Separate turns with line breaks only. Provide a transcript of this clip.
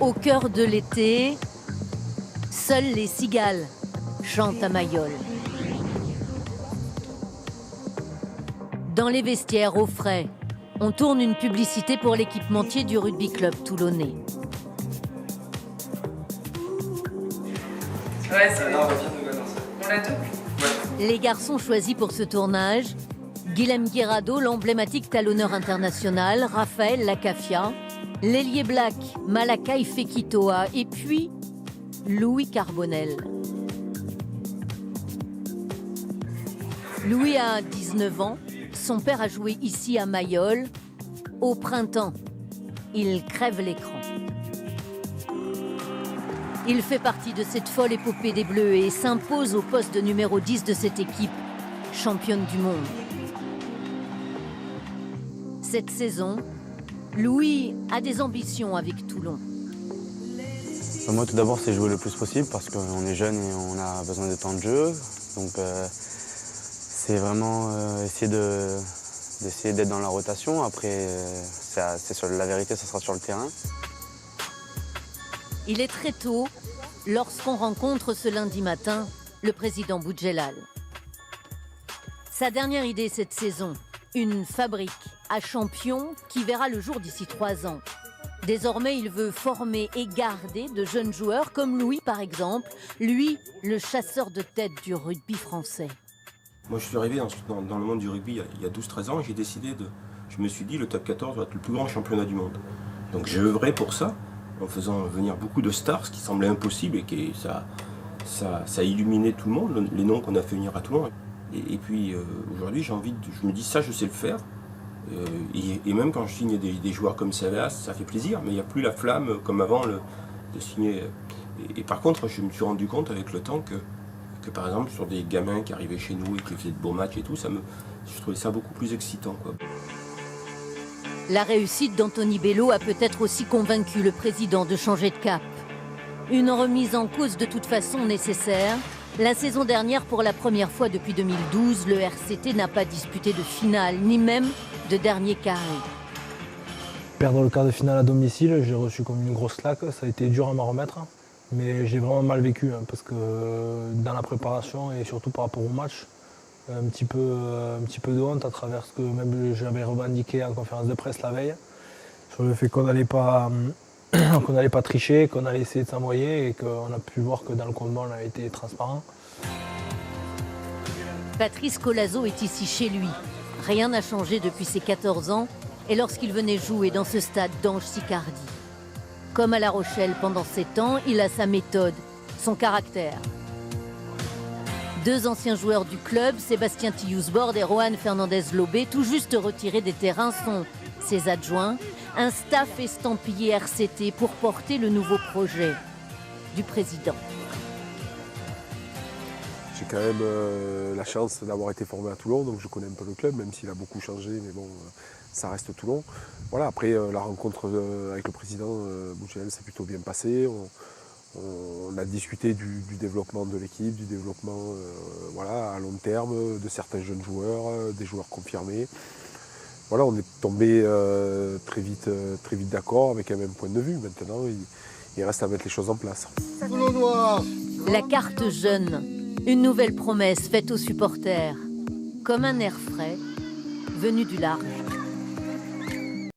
Au cœur de l'été, seules les cigales chantent à Mayol. Dans les vestiaires au frais, on tourne une publicité pour l'équipementier du rugby club toulonnais.
Ouais, c'est on l'a tout.
Les garçons choisis pour ce tournage, Guilhem Guirado, l'emblématique talonneur international, Raphaël Lacafia, l'ailier black Malakai Fekitoa et puis Louis Carbonel. Louis a 19 ans, son père a joué ici à Mayol. Au printemps, il crève l'écran. Il fait partie de cette folle épopée des Bleus et s'impose au poste de numéro 10 de cette équipe, championne du monde. Cette saison, Louis a des ambitions avec Toulon.
Moi, tout d'abord, c'est jouer le plus possible parce qu'on est jeune et on a besoin de temps de jeu. Donc, c'est vraiment d'essayer d'être dans la rotation. Après, la vérité, ce sera sur le terrain.
Il est très tôt lorsqu'on rencontre ce lundi matin le président Boudjelal. Sa dernière idée cette saison, une fabrique à champions qui verra le jour d'ici 3 ans. Désormais, il veut former et garder de jeunes joueurs comme Louis par exemple, lui, le chasseur de tête du rugby français.
Moi, je suis arrivé dans le monde du rugby il y a 12-13 ans et je me suis dit le top 14 doit être le plus grand championnat du monde. Donc j'ai œuvré pour ça, en faisant venir beaucoup de stars, ce qui semblait impossible et ça a illuminé tout le monde, les noms qu'on a fait venir à Toulon. Et puis aujourd'hui, je me dis ça, je sais le faire. Et même quand je signe des joueurs comme Salas, ça fait plaisir, mais il n'y a plus la flamme comme avant de signer. Et par contre, je me suis rendu compte avec le temps que par exemple, sur des gamins qui arrivaient chez nous et qui faisaient de beaux matchs et tout, je trouvais ça beaucoup plus excitant, quoi.
La réussite d'Anthony Bello a peut-être aussi convaincu le président de changer de cap. Une remise en cause de toute façon nécessaire. La saison dernière, pour la première fois depuis 2012, le RCT n'a pas disputé de finale, ni même de dernier carré.
Perdre le quart de finale à domicile, j'ai reçu comme une grosse claque, ça a été dur à m'en remettre. Mais j'ai vraiment mal vécu, parce que dans la préparation et surtout par rapport au match, un petit peu de honte à travers ce que même j'avais revendiqué en conférence de presse la veille, sur le fait qu'on n'allait pas tricher, qu'on allait essayer de s'envoyer et qu'on a pu voir que dans le combat on a été transparent.
Patrice Colazo est ici chez lui. Rien n'a changé depuis ses 14 ans et lorsqu'il venait jouer dans ce stade d'Ange-Sicardie. Comme à La Rochelle pendant 7 ans, il a sa méthode, son caractère. 2 anciens joueurs du club, Sébastien Tillous-Borde et Rohan Fernandez-Lobé, tout juste retirés des terrains, sont ses adjoints. Un staff estampillé RCT pour porter le nouveau projet du président.
J'ai quand même la chance d'avoir été formé à Toulon, donc je connais un peu le club, même s'il a beaucoup changé, mais bon, ça reste Toulon. Voilà, après la rencontre avec le président Boudjelal s'est plutôt bien passée. On a discuté du développement de l'équipe, du développement voilà, à long terme, de certains jeunes joueurs, des joueurs confirmés. Voilà, on est tombé très vite d'accord avec un même point de vue. Maintenant, il reste à mettre les choses en place.
La carte jeune, une nouvelle promesse faite aux supporters, comme un air frais venu du large.